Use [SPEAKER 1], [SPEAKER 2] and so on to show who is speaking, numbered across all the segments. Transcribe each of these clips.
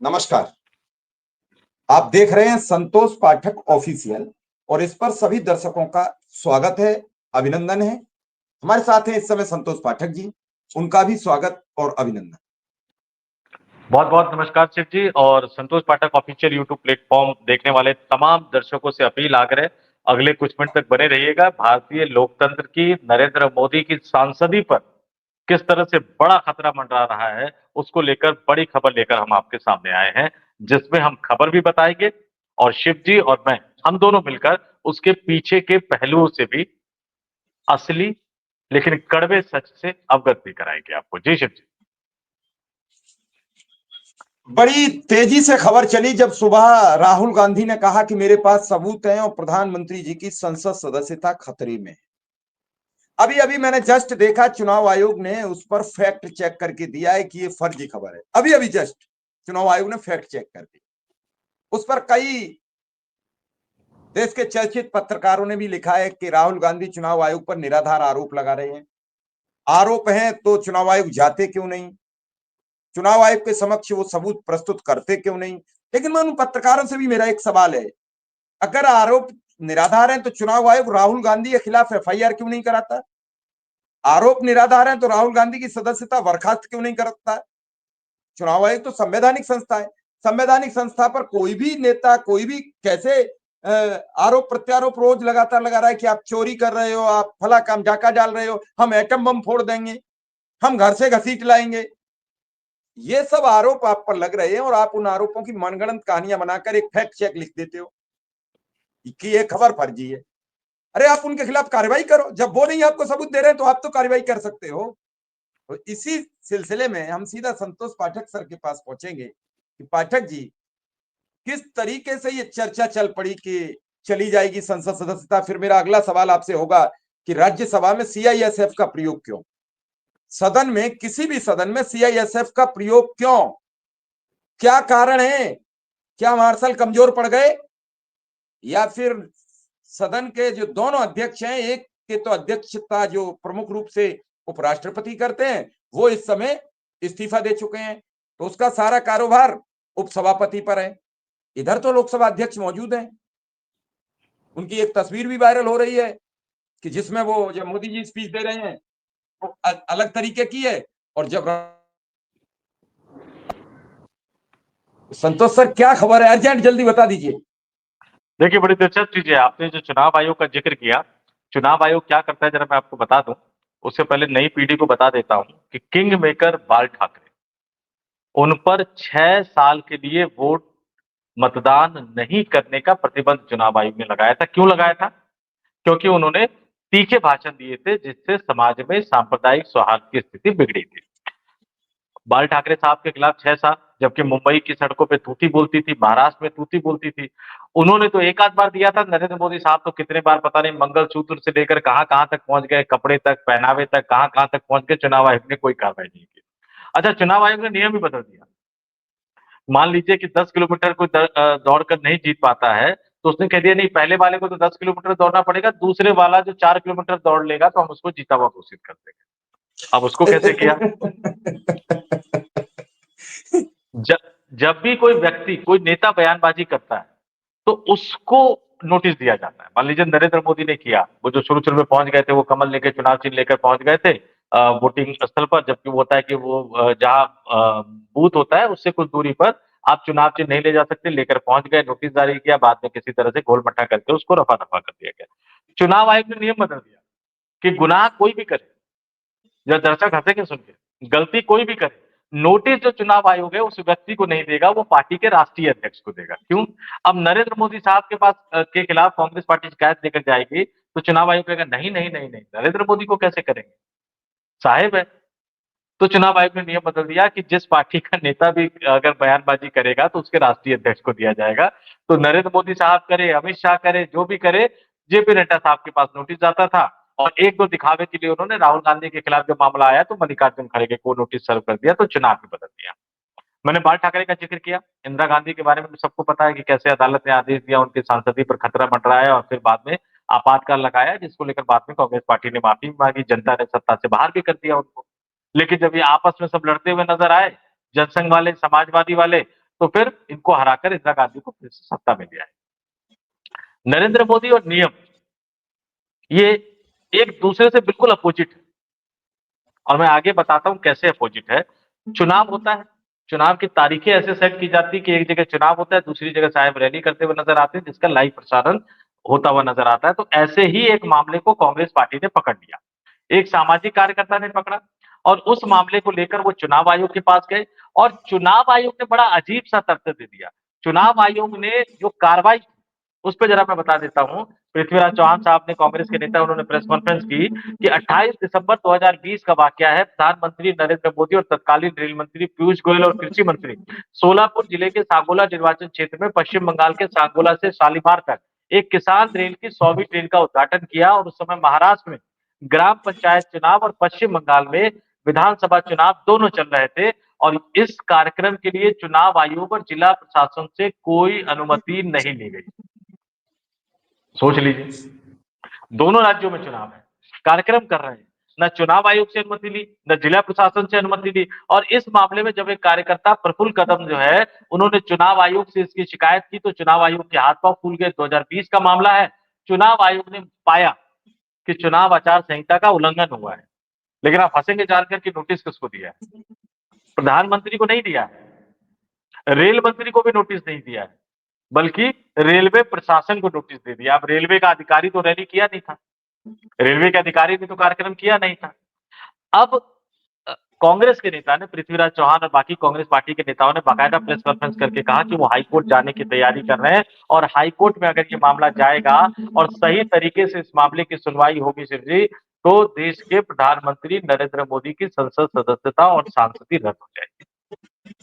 [SPEAKER 1] नमस्कार। आप देख रहे हैं संतोष पाठक ऑफिशियल और इस पर सभी दर्शकों का स्वागत है, अभिनंदन है। हमारे साथ हैं इस समय संतोष पाठक जी, उनका भी स्वागत और अभिनंदन।
[SPEAKER 2] बहुत बहुत नमस्कार शिव जी और संतोष पाठक ऑफिशियल यूट्यूब प्लेटफॉर्म देखने वाले तमाम दर्शकों से अपील आग्रह अगले कुछ मिनट तक बने रहिएगा। भारतीय लोकतंत्र की नरेंद्र मोदी की सांसदी पर किस तरह से बड़ा खतरा मंडरा रहा है, उसको लेकर बड़ी खबर लेकर हम आपके सामने आए हैं, जिसमें हम खबर भी बताएंगे और शिव जी और मैं हम दोनों मिलकर उसके पीछे के पहलुओं से भी असली लेकिन कड़वे सच से अवगत भी कराएंगे आपको। जी शिव जी।
[SPEAKER 1] बड़ी तेजी से खबर चली जब सुबह राहुल गांधी ने कहा कि मेरे पास सबूत हैं और प्रधानमंत्री जी की संसद सदस्यता खतरे में है। अभी अभी मैंने जस्ट देखा, चुनाव आयोग ने उस पर फैक्ट चेक करके दिया है कि ये फर्जी खबर है। अभी अभी जस्ट चुनाव आयोग ने फैक्ट चेक कर दिया। उस पर कई देश के चर्चित पत्रकारों ने भी लिखा है कि राहुल गांधी चुनाव आयोग पर निराधार आरोप लगा रहे हैं। आरोप हैं तो चुनाव आयोग जाते क्यों नहीं, चुनाव आयोग के समक्ष वो सबूत प्रस्तुत करते क्यों नहीं। लेकिन मैं उन पत्रकारों से भी मेरा एक सवाल है, अगर आरोप निराधार हैं तो चुनाव आयोग राहुल गांधी के खिलाफ एफआईआर क्यों नहीं कराता? आरोप निराधार हैं तो राहुल गांधी की सदस्यता बर्खास्त क्यों नहीं करता? चुनाव आयोग तो संवैधानिक संस्था है। संवैधानिक संस्था पर कोई भी नेता, कोई भी कैसे आरोप प्रत्यारोप रोज लगातार लगा रहा है कि आप चोरी कर रहे हो, आप फला काम डाका डाल रहे हो, हम एटम बम फोड़ देंगे, हम घर से घसीट लाएंगे। ये सब आरोप आप पर लग रहे हैं और आप उन आरोपों की मनगढ़ंत कहानियां बनाकर एक फैक्ट चेक लिख देते हो कि ये खबर फर्जी है। अरे आप उनके खिलाफ कार्रवाई करो, जब वो नहीं आपको सबूत दे रहे हैं तो आप तो कार्रवाई कर सकते हो। तो इसी सिलसिले में हम सीधा संतोष पाठक सर के पास पहुंचेंगे कि पाठक जी, किस तरीके से ये चर्चा चल पड़ी कि चली जाएगी संसद सदस्यता। फिर मेरा अगला सवाल आपसे होगा कि राज्यसभा में सीआईएसएफ का प्रयोग क्यों, सदन में, किसी भी सदन में सीआईएसएफ का प्रयोग क्यों, क्या कारण है? क्या मार्शल कमजोर पड़ गए, या फिर सदन के जो दोनों अध्यक्ष हैं, एक के तो अध्यक्षता जो प्रमुख रूप से उपराष्ट्रपति करते हैं, वो इस समय इस्तीफा दे चुके हैं, तो उसका सारा कारोबार उपसभापति पर है। इधर तो लोकसभा अध्यक्ष मौजूद हैं, उनकी एक तस्वीर भी वायरल हो रही है कि जिसमें वो जब मोदी जी स्पीच दे रहे हैं तो अलग तरीके की है, और जब संतोष सर क्या खबर है, अर्जेंट जल्दी बता दीजिए।
[SPEAKER 2] देखिए, बड़ी दिलचस्प चीज़ है। आपने जो चुनाव आयोग का ज़िक्र किया, चुनाव आयोग क्या करता है ज़रा मैं आपको बता दूँ। उससे पहले नई पीढ़ी को बता देता हूँ कि किंग मेकर बाल ठाकरे, उन पर 6 साल के लिए वोट मतदान नहीं करने का प्रतिबंध चुनाव आयोग ने लगाया था। क्यों लगाया था? क्योंकि उन्होंने तीखे भाषण दिए थे जिससे समाज में सांप्रदायिक सौहार्द की स्थिति बिगड़ी थी। बाल ठाकरे साहब के खिलाफ 6 साल, जबकि मुंबई की सड़कों पे तूती बोलती थी, महाराष्ट्र में तूती बोलती थी। उन्होंने तो एक आध बार दिया था, नरेंद्र मोदी साहब तो कितने बार पता नहीं, मंगलसूत्र से लेकर कहाँ-कहाँ तक पहुँच गए, कपड़े तक, पहनावे तक, कहाँ-कहाँ तक पहुँच गए, चुनाव आयोग ने कोई कार्रवाई नहीं की। अच्छा, चुनाव आयोग ने नियम भी बदल दिया। मान लीजिए कि 10 किलोमीटर कोई दौड़कर नहीं जीत पाता है, तो उसने कह दिया नहीं, पहले वाले को तो 10 किलोमीटर दौड़ना पड़ेगा, दूसरे वाला जो 4 किलोमीटर दौड़ लेगा तो हम उसको जीता हुआ घोषित कर देंगे। अब उसको कैसे किया? जब जब भी कोई व्यक्ति, कोई नेता बयानबाजी करता है, तो उसको नोटिस दिया जाता है। मान लीजिए नरेंद्र मोदी ने किया, वो जो शुरू-शुरू में पहुँच गए थे, वो कमल लेके, चुनाव चिन्ह लेकर पहुँच गए थे वोटिंग स्थल पर, जबकि वो होता है कि वो जहाँ बूथ होता है उससे कुछ दूरी पर आप चुनाव चिन्ह नहीं ले जा सकते, लेकर पहुँच गए, नोटिस जारी किया, बाद में किसी तरह से गोल-मट्टा करके उसको रफा-दफा कर दिया गया। चुनाव आयोग ने नियम बदल दिया कि गुनाह कोई भी करे, या दर्शक हंसेंगे सुन के, गलती कोई भी करे, नोटिस जो चुनाव आयोग है उस व्यक्ति को नहीं देगा, वो पार्टी के राष्ट्रीय अध्यक्ष को देगा। क्यों? अब नरेंद्र मोदी साहब के पास के खिलाफ कांग्रेस पार्टी शिकायत लेकर जाएगी, तो चुनाव आयोग कहेगा नहीं, नहीं, नहीं, नहीं, नरेंद्र मोदी को कैसे करेंगे? साहेब है। तो चुनाव आयोग ने नियम बदल दिया कि जिस पार्टी का नेता भी अगर बयानबाजी करेगा तो उसके राष्ट्रीय अध्यक्ष को दिया जाएगा। तो नरेंद्र मोदी साहब करे, अमित शाह करे, जो भी करे, जेपी नड्डा साहब के पास नोटिस जाता था और एक दो दिखावे के लिए उन्होंने राहुल गांधी के खिलाफ जब मामला आया तो मल्लिकार्जुन खड़गे को नोटिस सर्व कर दिया, तो चुनाव भी बदल दिया। मैंने बाल ठाकरे का जिक्र किया, इंदिरा गांधी के बारे में भी सबको पता है कि कैसे अदालत ने आदेश दिया, उनकी सांसदी पर खतरा मंडराया और फिर बाद में आपातकाल लगाया, जिसको लेकर बाद में कांग्रेस पार्टी ने माफी मांगी, जनता ने सत्ता से बाहर भी कर दिया उनको। लेकिन जब ये आपस में सब लड़ते हुए नजर आए, जनसंघ वाले, समाजवादी वाले, तो फिर इनको हराकर इंदिरा गांधी को फिर से सत्ता में लिया है। नरेंद्र मोदी और नियम ये एक दूसरे से बिल्कुल अपोजिट है, और मैं आगे बताता हूं कैसे अपोजिट है। चुनाव होता है, चुनाव की तारीखें ऐसे सेट की जाती है कि एक जगह चुनाव होता है, दूसरी जगह साहब रैली करते हुए नजर आते हैं, जिसका लाइव प्रसारण होता हुआ नजर आता है। तो ऐसे ही एक मामले को कांग्रेस पार्टी ने पकड़ लिया, एक सामाजिक कार्यकर्ता ने पकड़ा, और उस मामले को लेकर वो चुनाव आयोग के पास गए, और चुनाव आयोग ने बड़ा अजीब सा तथ्य दे दिया। चुनाव आयोग ने जो कार्रवाई, उस पर जरा मैं बता देता हूं। पृथ्वीराज चौहान साहब ने, कांग्रेस के नेता, उन्होंने प्रेस कॉन्फ्रेंस की कि 28 दिसंबर 2020 का वाकया है। प्रधानमंत्री नरेंद्र मोदी और तत्कालीन रेल मंत्री पीयूष गोयल और कृषि मंत्री सोलापुर जिले के सांगोला निर्वाचन क्षेत्र में पश्चिम बंगाल के सांगोला से शालीमार तक एक किसान रेल की 100वीं ट्रेन का उद्घाटन किया, और उस समय महाराष्ट्र में ग्राम पंचायत चुनाव और पश्चिम बंगाल में विधानसभा चुनाव दोनों चल रहे थे, और इस कार्यक्रम के लिए चुनाव आयोग और जिला प्रशासन से कोई अनुमति नहीं ली गई। सोच लीजिए, दोनों राज्यों में चुनाव है, कार्यक्रम कर रहे हैं, न चुनाव आयोग से अनुमति ली, न जिला प्रशासन से अनुमति ली। और इस मामले में जब एक कार्यकर्ता प्रफुल्ल कदम जो है, उन्होंने चुनाव आयोग से इसकी शिकायत की, तो चुनाव आयोग के हाथ पांव फूल गए। 2020 का मामला है, चुनाव आयोग ने पाया कि चुनाव आचार संहिता का उल्लंघन हुआ है। लेकिन आप हंसेंगे जानकर कि नोटिस किसको दिया है? प्रधानमंत्री को नहीं दिया है, रेल मंत्री को भी नोटिस नहीं दिया है, बल्कि रेलवे प्रशासन को नोटिस दे दिया। अब रेलवे का अधिकारी तो रैली किया नहीं था, रेलवे के अधिकारी ने तो कार्यक्रम किया नहीं था। अब कांग्रेस के नेता ने, पृथ्वीराज चौहान और बाकी कांग्रेस पार्टी के नेताओं ने बाकायदा प्रेस कॉन्फ्रेंस करके कहा कि वो हाईकोर्ट जाने की तैयारी कर रहे हैं, और हाईकोर्ट में अगर ये मामला जाएगा और सही तरीके से इस मामले की सुनवाई होगी शिव जी, तो देश के प्रधानमंत्री नरेंद्र मोदी की संसद सदस्यता और सांसदी रद्द हो जाएगी।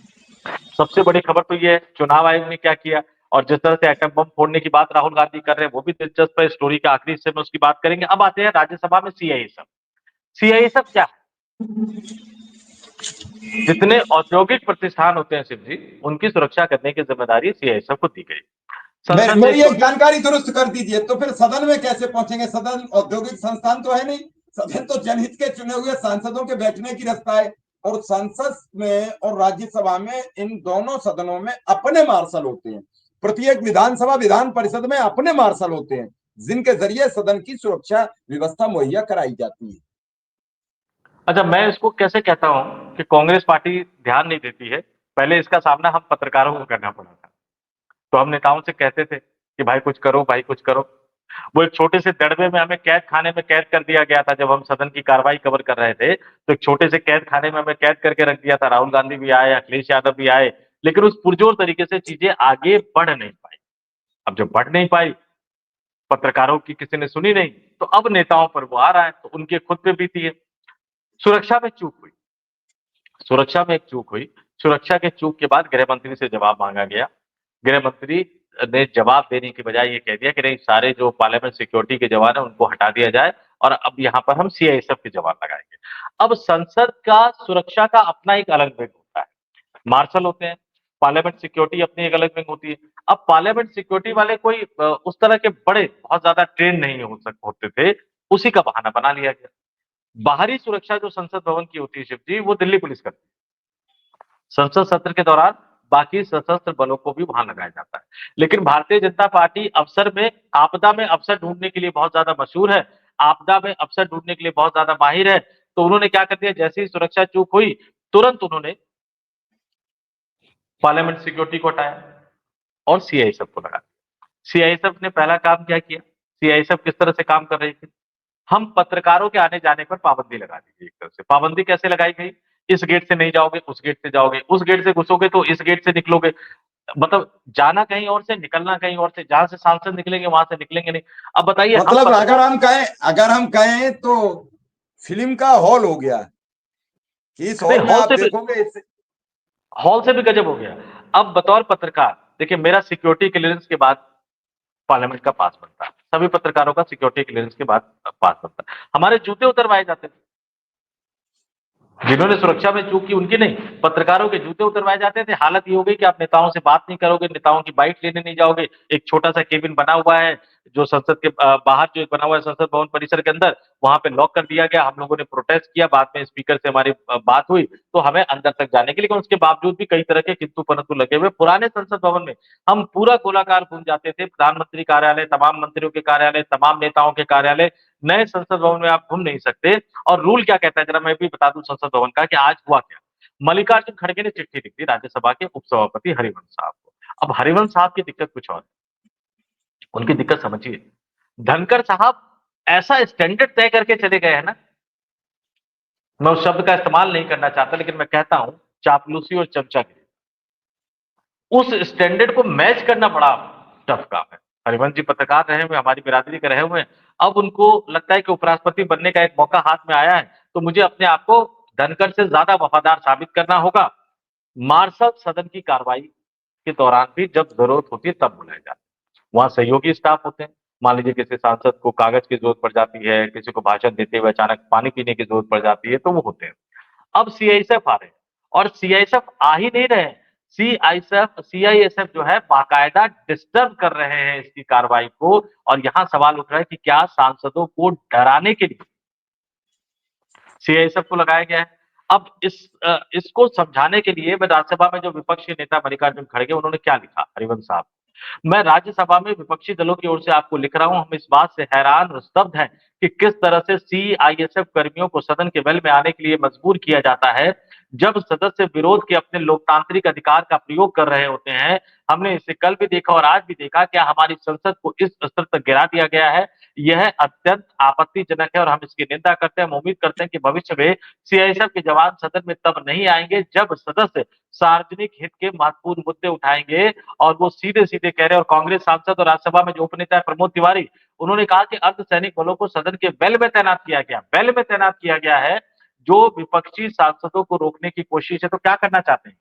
[SPEAKER 2] सबसे बड़ी खबर तो ये है चुनाव आयोग ने क्या किया, और जिस तरह से एटम बम फोड़ने की बात राहुल गांधी कर रहे हैं, वो भी दिलचस्प है। स्टोरी के आखिरी हिस्से में उसकी बात करेंगे। अब आते हैं राज्यसभा में सीआईएसएफ। सीआईएसएफ क्या है? जितने औद्योगिक प्रतिष्ठान होते हैं शिव जी, उनकी सुरक्षा करने की जिम्मेदारी सीआईएसएफ को दी गई। संसद
[SPEAKER 1] मेरी
[SPEAKER 2] से
[SPEAKER 1] एक जानकारी दुरुस्त कर दीजिए, तो फिर सदन में कैसे पहुंचेंगे? सदन औद्योगिक संस्थान तो है नहीं, सदन तो जनहित के चुने हुए सांसदों के बैठने की रास्ता है। और संसद में और राज्यसभा में, इन दोनों सदनों में अपने मार्शल होते हैं। प्रत्येक विधानसभा, विधान परिषद में अपने मार्शल होते हैं, जिनके जरिए सदन की सुरक्षा व्यवस्था मुहैया कराई जाती है।
[SPEAKER 2] अच्छा, मैं इसको कैसे कहता हूं कि कांग्रेस पार्टी ध्यान नहीं देती है। पहले इसका सामना हम पत्रकारों को करना पड़ा था, तो हम नेताओं से कहते थे कि भाई कुछ करो, भाई कुछ करो। वो एक छोटे से दड़बे में हमें कैद खाने में कैद कर दिया गया था। जब हम सदन की कार्रवाई कवर कर रहे थे, तो एक छोटे से कैद खाने में हमें कैद करके रख दिया था। राहुल गांधी भी आए, अखिलेश यादव भी आए, लेकिन उस पुरजोर तरीके से चीजें आगे बढ़ नहीं पाई। अब जब बढ़ नहीं पाई, पत्रकारों की किसी ने सुनी नहीं, तो अब नेताओं पर वो आ रहा है, तो उनके खुद पे बीती है। सुरक्षा में चूक हुई, सुरक्षा में एक चूक हुई। सुरक्षा के चूक के बाद गृह मंत्री से जवाब मांगा गया। गृह मंत्री ने जवाब देने की बजाय ये कह दिया कि नहीं, सारे जो पार्लियामेंट सिक्योरिटी के जवान है उनको हटा दिया जाए, और अब यहाँ पर हम सीआईएसएफ के जवान लगाएंगे। अब संसद का सुरक्षा का अपना एक अलग विंग होता है, मार्शल होते हैं। पार्लियामेंट सिक्योरिटी अपनी एक अलग विंग होती है। अब पार्लियामेंट सिक्योरिटी वाले कोई उस तरह के बड़े बहुत ज्यादा ट्रेन नहीं होते थे, उसी का बहाना बना लिया गया। बाहरी सुरक्षा जो संसद भवन की होती है शिव जी, वो दिल्ली पुलिस करती है। संसद सत्र के दौरान बाकी सशस्त्र बलों को भी वहां लगाया जाता है। लेकिन भारतीय जनता पार्टी अवसर में, आपदा में अवसर ढूंढने के लिए बहुत ज्यादा मशहूर है, आपदा में अवसर ढूंढने के लिए बहुत ज्यादा माहिर है। तो उन्होंने क्या कर दिया, जैसे ही सुरक्षा चूक हुई, तुरंत उन्होंने पार्लियामेंट सिक्योरिटी को हटाया और सीआईएसएफ को लगा दिया। सीआईएसएफ ने पहला काम क्या किया? सीआईएसएफ किस तरह से काम कर रही थी? हम पत्रकारों के आने जाने पर पाबंदी लगा दी गई। एक तरह से पाबंदी कैसे लगाई गई? इस गेट से नहीं जाओगे, उस गेट से जाओगे, उस गेट से घुसोगे तो इस गेट से निकलोगे। मतलब जाना कहीं और से, निकलना कहीं और से, जहां से सांसद निकलेंगे वहां से निकलेंगे नहीं। अब बताइए, हम
[SPEAKER 1] मतलब अगर हम कहें तो फिल्म का हॉल हो गया कि इस हॉल में
[SPEAKER 2] हॉल
[SPEAKER 1] आप
[SPEAKER 2] से भी,
[SPEAKER 1] देखोगे
[SPEAKER 2] हॉल से भी गजब हो गया। अब बतौर पत्रकार देखिए, मेरा सिक्योरिटी क्लियरेंस के बाद पार्लियामेंट का पास बनता है, सभी पत्रकारों का सिक्योरिटी क्लियरेंस के बाद पास बनता है। हमारे जूते उतरवाए जाते थे, जिन्होंने सुरक्षा में चूक की उनकी नहीं, पत्रकारों के जूते उतरवाए जाते थे। हालत ये हो गई कि आप नेताओं से बात नहीं करोगे, नेताओं की बाइट लेने नहीं जाओगे। एक छोटा सा केबिन बना हुआ है जो संसद के बाहर जो एक बना हुआ है संसद भवन परिसर के अंदर, वहां पे लॉक कर दिया गया। हम लोगों ने प्रोटेस्ट किया, बाद में स्पीकर से हमारी बात हुई तो हमें अंदर तक जाने के लिए, लेकिन उसके बावजूद भी कई तरह के किंतु परंतु लगे हुए। पुराने संसद भवन में हम पूरा गोलाकार घूम जाते थे, प्रधानमंत्री कार्यालय, तमाम मंत्रियों के कार्यालय, तमाम नेताओं के कार्यालय। नए संसद भवन में आप घूम नहीं सकते। और रूल क्या कहता है जरा मैं भी बता दूं संसद भवन का कि आज हुआ क्या। मल्लिकार्जुन खड़गे ने चिट्ठी लिख दी राज्यसभा के उपसभापति हरिवंश साहब को। अब हरिवंश साहब की दिक्कत कुछ और है। उनकी दिक्कत समझिए, धनखड़ साहब ऐसा स्टैंडर्ड तय करके चले गए हैं ना, मैं उस शब्द का इस्तेमाल नहीं करना चाहता लेकिन मैं कहता हूं चापलूसी और चमचागिरी। उस स्टैंडर्ड को मैच करना बड़ा टफ काम है। हरिवंश जी पत्रकार रहे हुए, हमारी बिरादरी के रहे हुए हैं। अब उनको लगता है कि उपराष्ट्रपति बनने का एक मौका हाथ में आया है तो मुझे अपने आप को धनखड़ से ज्यादा वफादार साबित करना होगा। मार्शल सदन की कार्रवाई के दौरान भी जब जरूरत होती है तब बुलाए जाते हैं। वहां सहयोगी स्टाफ होते हैं। मान लीजिए किसी सांसद को कागज की जरूरत पड़ जाती है, किसी को भाषण देते हुए अचानक पानी पीने की जरूरत पड़ जाती है तो वो होते हैं। अब सीआईएसएफ आ रहे हैं और सीआईएसएफ आ ही नहीं रहे हैं। सीआईएसएफ जो है बाकायदा डिस्टर्ब कर रहे हैं इसकी कार्रवाई को। और यहां सवाल उठ रहा है कि क्या सांसदों को डराने के लिए सीआईएसएफ को लगाया गया है। अब इसको समझाने के लिए मैं राज्यसभा में जो विपक्षी नेता मल्लिकार्जुन खड़गे उन्होंने क्या लिखा हरिवंश साहब, मैं राज्यसभा में विपक्षी दलों की ओर से आपको लिख रहा हूं, हम इस बात से हैरान और स्तब्ध हैं कि किस तरह से सीआईएसएफ कर्मियों को सदन के वेल में आने के लिए मजबूर किया जाता है जब सदस्य विरोध के अपने लोकतांत्रिक अधिकार का प्रयोग कर रहे होते हैं। हमने इसे कल भी देखा और आज भी देखा, क्या हमारी संसद को इस स्तर तक गिरा दिया गया है। यह अत्यंत आपत्तिजनक है और हम इसकी निंदा करते हैं। हम उम्मीद करते हैं कि भविष्य में सीआईएसएफ के जवान सदन में तब नहीं आएंगे जब सदस्य सार्वजनिक हित के महत्वपूर्ण मुद्दे उठाएंगे। और वो सीधे सीधे कह रहे हैं। और कांग्रेस सांसद और राज्यसभा में जो उपनेता है प्रमोद तिवारी, उन्होंने कहा कि अर्धसैनिक बलों को सदन के बेल में तैनात किया गया, बेल में तैनात किया गया है। जो विपक्षी सांसदों को रोकने की कोशिश है तो क्या करना चाहते हैं।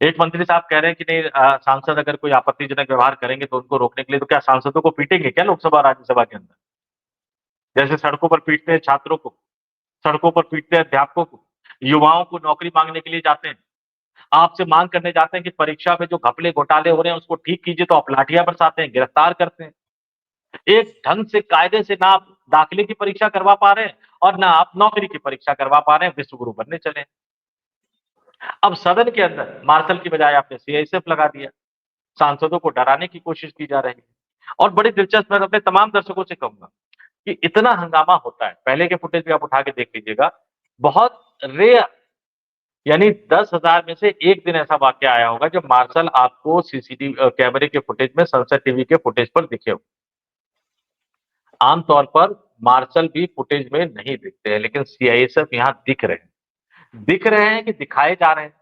[SPEAKER 2] एक मंत्री साहब कह रहे हैं कि नहीं, सांसद अगर कोई आपत्तिजनक व्यवहार करेंगे तो उनको रोकने के लिए तो क्या सांसदों को पीटेंगे क्या लोकसभा राज्यसभा के अंदर, जैसे सड़कों पर पीटते हैं छात्रों को, सड़कों पर पीटते हैं अध्यापकों को, युवाओं को नौकरी मांगने के लिए जाते हैं, आपसे मांग करने जाते हैं कि परीक्षा में जो घपले घोटाले हो रहे हैं उसको ठीक कीजिए तो आप लाठियां बरसाते हैं, गिरफ्तार करते हैं। एक ढंग से कायदे से ना आप दाखिले की परीक्षा करवा पा रहे हैं और ना आप नौकरी की परीक्षा करवा पा रहे हैं, विश्व गुरु बनने चले। अब सदन के अंदर मार्शल की बजाय आपने सीआईएसएफ लगा दिया, सांसदों को डराने की कोशिश की जा रही है। और बड़ी दिलचस्प, मैं अपने तमाम दर्शकों से कहूंगा कि इतना हंगामा होता है, पहले के फुटेज भी आप उठा के देख लीजिएगा, बहुत रेयर, यानी 10,000 में से एक दिन ऐसा वाक्य आया होगा जब मार्शल आपको सीसीटीवी कैमरे के फुटेज में, संसद टीवी के फुटेज पर दिखे हो। आमतौर पर मार्शल भी फुटेज में नहीं दिखते हैं, लेकिन सीआईएसएफ यहाँ दिख रहे हैं। दिख रहे हैं कि दिखाए जा रहे हैं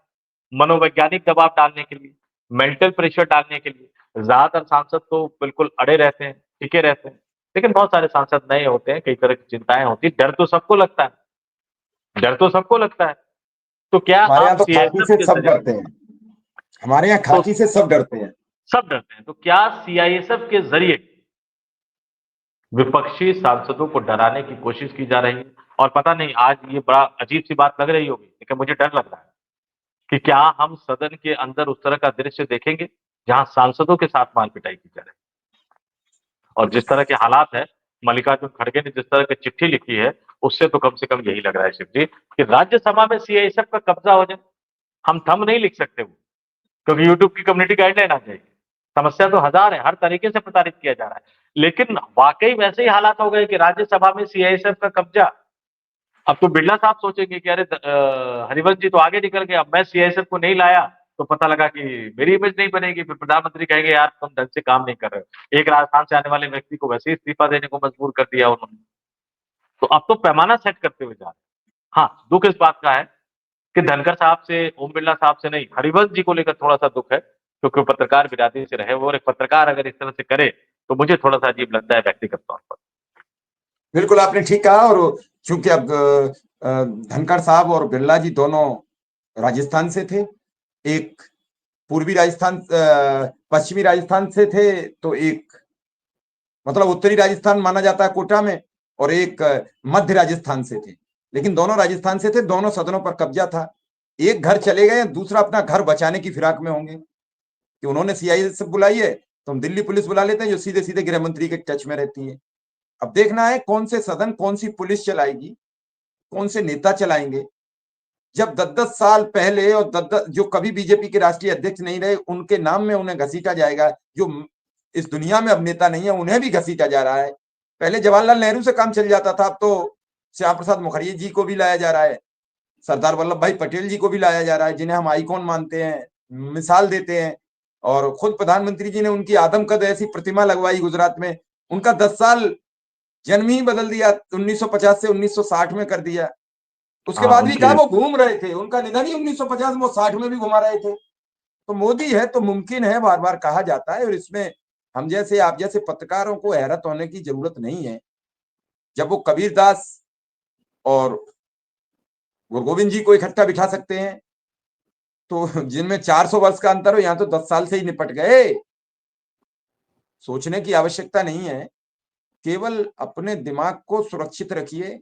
[SPEAKER 2] मनोवैज्ञानिक दबाव डालने के लिए, मेंटल प्रेशर डालने के लिए। ज्यादातर सांसद तो बिल्कुल अड़े रहते हैं, टिके रहते हैं, लेकिन बहुत सारे सांसद नए होते हैं, कई तरह की चिंताएं होती है, डर तो सबको लगता है, डर तो सबको लगता है। तो क्या
[SPEAKER 1] हमारे
[SPEAKER 2] आप
[SPEAKER 1] यहाँ तो खाकी
[SPEAKER 2] सीआईएसएफ
[SPEAKER 1] से
[SPEAKER 2] के
[SPEAKER 1] सब
[SPEAKER 2] जरिए,
[SPEAKER 1] डरते हैं। हमारे यहाँ
[SPEAKER 2] तो
[SPEAKER 1] खाकी से सब डरते हैं।
[SPEAKER 2] सब डरते हैं, तो क्या सीआईएसएफ के जरिए विपक्षी सांसदों को डराने की कोशिश की जा रही है। और पता नहीं आज ये बड़ा अजीब सी बात लग रही होगी, लेकिन मुझे डर लग रहा है कि क्या हम सदन के अंदर उस तरह का दृश्य देखेंगे जहां सांसदों के साथ मार पिटाई की जा रही है। और जिस तरह के हालात है, मल्लिकार्जुन खड़गे ने जिस तरह की चिट्ठी लिखी है, उससे तो कम से कम यही लग रहा है शिव जी कि राज्यसभा में सीआईएसएफ का कब्जा हो जाए। हम थंब नहीं लिख सकते वो, क्योंकि यूट्यूब की कम्युनिटी गाइडलाइन आ जाएगी। समस्या तो हजार है, हर तरीके से प्रताड़ित किया जा रहा है, लेकिन वाकई वैसे ही हालात हो गए कि राज्यसभा में सीआईएसएफ का कब्जा। अब तो बिरला साहब सोचेंगे कि अरे हरिवंश जी तो आगे निकल गए, अब मैं सीआईएसएफ को नहीं लाया तो पता लगा कि मेरी इमेज नहीं बनेगी, फिर प्रधानमंत्री कहेंगे यार तुम ढंग से काम नहीं कर रहे हो। एक राजस्थान से आने वाले व्यक्ति को वैसे ही इस्तीफा देने को मजबूर कर दिया उन्होंने। तो अब तो पैमाना सेट करते हुए जा रहे हैं। हाँ, दुख इस बात का है कि धनखड़ साहब से, ओम बिरला साहब से नहीं, हरिवंश जी को लेकर थोड़ा सा दुख है, क्योंकि वो पत्रकार बिरादरी से रहे वो, और एक पत्रकार अगर इस तरह से करे तो मुझे थोड़ा सा अजीब लगता है व्यक्तिगत तौर पर।
[SPEAKER 1] बिल्कुल आपने ठीक कहा। और चूंकि अब धनखड़ साहब और बिरला जी दोनों राजस्थान से थे, एक पूर्वी राजस्थान पश्चिमी राजस्थान से थे, तो एक मतलब उत्तरी राजस्थान माना जाता है कोटा में, और एक मध्य राजस्थान से थे। लेकिन दोनों राजस्थान से थे, दोनों सदनों पर कब्जा था। एक घर चले गए, दूसरा अपना घर बचाने की फिराक में होंगे कि उन्होंने सीआईए से बुलाई है तो हम दिल्ली पुलिस बुला लेते हैं जो सीधे सीधे गृह मंत्री के टच में रहती है। अब देखना है कौन से सदन, कौन सी पुलिस चलाएगी, कौन से नेता चलाएंगे। जब 10-10 साल पहले और 10-10 जो कभी बीजेपी के राष्ट्रीय अध्यक्ष नहीं रहे, उनके नाम में उन्हें घसीटा जाएगा, जो इस दुनिया में अब नेता नहीं है उन्हें भी घसीटा जा रहा है। पहले जवाहरलाल नेहरू से काम चल जाता था, अब तो श्याम प्रसाद मुखर्जी जी को भी लाया जा रहा है, सरदार वल्लभ भाई पटेल जी को भी लाया जा रहा है, जिन्हें हम आइकॉन मानते हैं, मिसाल देते हैं। और खुद प्रधानमंत्री जी ने उनकी आदमकद ऐसी प्रतिमा लगवाई गुजरात में। उनका 10 साल जन्म ही बदल दिया, 1950 से 1960 में कर दिया। उसके
[SPEAKER 2] हाँ
[SPEAKER 1] बाद भी कहा
[SPEAKER 2] उनके
[SPEAKER 1] वो घूम रहे थे, उनका निधन ही 1950 में, 60 में भी घुमा रहे थे। तो मोदी है तो मुमकिन है, बार बार कहा जाता है, और इसमें हम जैसे आप जैसे पत्रकारों को हैरत होने की जरूरत नहीं है। जब वो कबीरदास और गुरु गोविंद जी को इकट्ठा बिठा सकते हैं, तो जिनमें 400 वर्ष का अंतर हो, यहाँ तो 10 साल से ही निपट गए। सोचने की आवश्यकता नहीं है, केवल अपने दिमाग को सुरक्षित रखिए,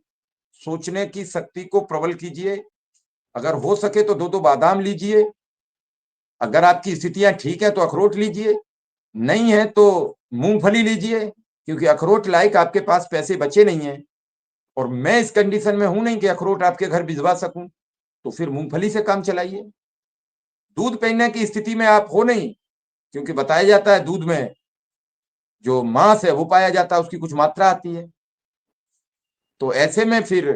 [SPEAKER 1] सोचने की शक्ति को प्रबल कीजिए। अगर हो सके तो 2-2 बादाम लीजिए, अगर आपकी स्थितियां ठीक है तो अखरोट लीजिए, नहीं है तो मूंगफली लीजिए, क्योंकि अखरोट लायक आपके पास पैसे बचे नहीं है। और मैं इस कंडीशन में हूं नहीं कि अखरोट आपके घर भिजवा सकूं, तो फिर मूंगफली से काम चलाइए। दूध पीने की स्थिति में आप हो नहीं, क्योंकि बताया जाता है दूध में जो मांस है वो पाया जाता है, उसकी कुछ मात्रा आती है। तो ऐसे में फिर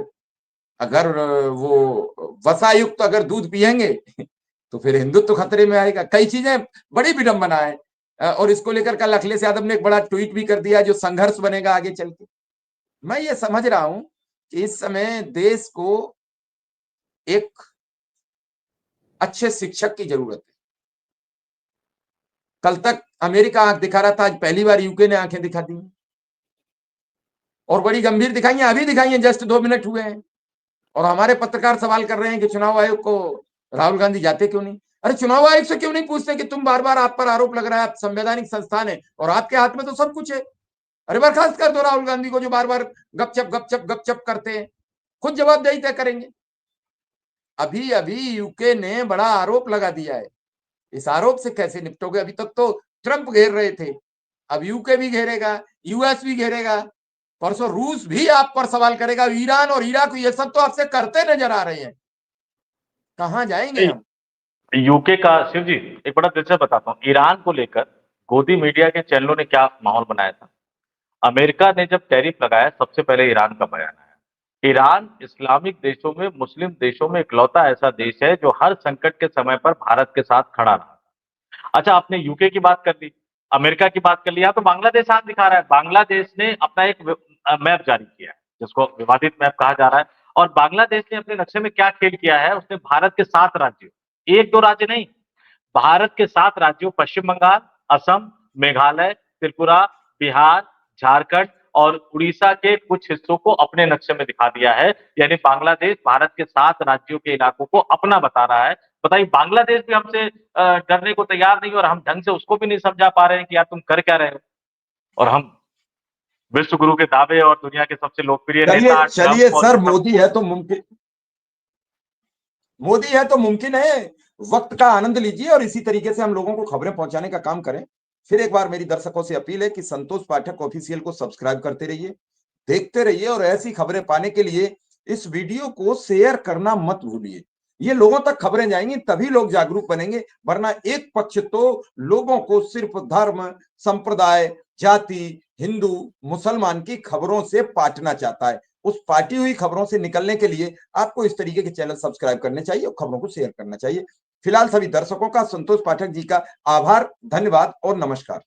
[SPEAKER 1] अगर वो वसायुक्त अगर दूध पिएंगे तो फिर हिंदुत्व खतरे में आएगा। कई चीजें बड़ी विडंबना है, और इसको लेकर कल अखिलेश यादव ने एक बड़ा ट्वीट भी कर दिया, जो संघर्ष बनेगा आगे चल के। मैं ये समझ रहा हूं कि इस समय देश को एक अच्छे शिक्षक की जरूरत है। कल तक अमेरिका आंख दिखा रहा था, आज पहली बार यूके ने आंखें दिखा दी, और बड़ी गंभीर दिखाई है, अभी दिखाई है, जस्ट 2 मिनट हुए हैं। और हमारे पत्रकार सवाल कर रहे हैं कि चुनाव आयोग को राहुल गांधी जाते क्यों नहीं। अरे चुनाव आयोग से क्यों नहीं पूछते कि तुम बार बार, आप पर आरोप लग रहा है, आप संवैधानिक संस्थान है और आपके हाथ में तो सब कुछ है, अरे बर्खास्त कर दो राहुल गांधी को, जो बार बार गपचप गपचप गपचप करते हैं, खुद जवाबदेही तय करेंगे। अभी अभी यूके ने बड़ा आरोप लगा दिया है, इस आरोप से कैसे निपटोगे। अभी तक तो ट्रंप घेर रहे थे, अब यूके भी घेरेगा, यूएस भी घेरेगा, परसों रूस भी आप पर सवाल करेगा, ईरान और इराक, ये सब तो आपसे करते नजर आ रहे हैं। कहां जाएंगे हम।
[SPEAKER 2] यूके का शिव जी एक बड़ा दिलचस्प बताता हूँ, ईरान को लेकर गोदी मीडिया के चैनलों ने क्या माहौल बनाया था। अमेरिका ने जब टैरिफ लगाया, सबसे पहले ईरान का बयान आया। ईरान इस्लामिक देशों में, मुस्लिम देशों में इकलौता ऐसा देश है जो हर संकट के समय पर भारत के साथ खड़ा रहा। अच्छा, आपने यूके की बात कर ली, अमेरिका की बात कर ली, यहाँ तो बांग्लादेश हाथ दिखा रहा है। बांग्लादेश ने अपना एक मैप जारी किया है, जिसको विवादित मैप कहा जा रहा है। और बांग्लादेश ने अपने नक्शे में क्या खेल किया है, उसने भारत के 7 राज्यों, 1-2 राज्य नहीं, भारत के 7 राज्यों पश्चिम बंगाल, असम, मेघालय, त्रिपुरा, बिहार, झारखंड और उड़ीसा के कुछ हिस्सों को अपने नक्शे में दिखा दिया है। यानी बांग्लादेश भारत के 7 राज्यों के इलाकों को अपना बता रहा है। बताइए, बांग्लादेश भी हमसे डरने को तैयार नहीं, और हम ढंग से उसको भी नहीं समझा पा रहे हैं कि यार तुम कर क्या रहे हो। और हम विश्व गुरु के दावे और दुनिया के सबसे लोकप्रिय
[SPEAKER 1] चलिए
[SPEAKER 2] नेता
[SPEAKER 1] चलिए
[SPEAKER 2] ट्रंप और
[SPEAKER 1] सर,
[SPEAKER 2] इन सब।
[SPEAKER 1] मोदी है तो मुमकिन, मोदी है तो मुमकिन है। वक्त का आनंद लीजिए और इसी तरीके से हम लोगों को खबरें पहुंचाने का काम करें। फिर एक बार मेरी दर्शकों से अपील है कि संतोष पाठक ऑफिशियल को सब्सक्राइब करते रहिए, देखते रहिए, और ऐसी खबरें पाने के लिए इस वीडियो को शेयर करना मत भूलिए। ये लोगों तक खबरें जाएंगी तभी लोग जागरूक बनेंगे, वरना एक पक्ष तो लोगों को सिर्फ धर्म, संप्रदाय, जाति, हिंदू, मुसलमान की खबरों से पाटना चाहता है। उस पाटी हुई खबरों से निकलने के लिए आपको इस तरीके के चैनल सब्सक्राइब करने चाहिए और खबरों को शेयर करना चाहिए। फिलहाल सभी दर्शकों का, संतोष पाठक जी का आभार, धन्यवाद और नमस्कार।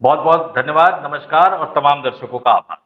[SPEAKER 2] बहुत बहुत धन्यवाद, नमस्कार और तमाम दर्शकों का आभार।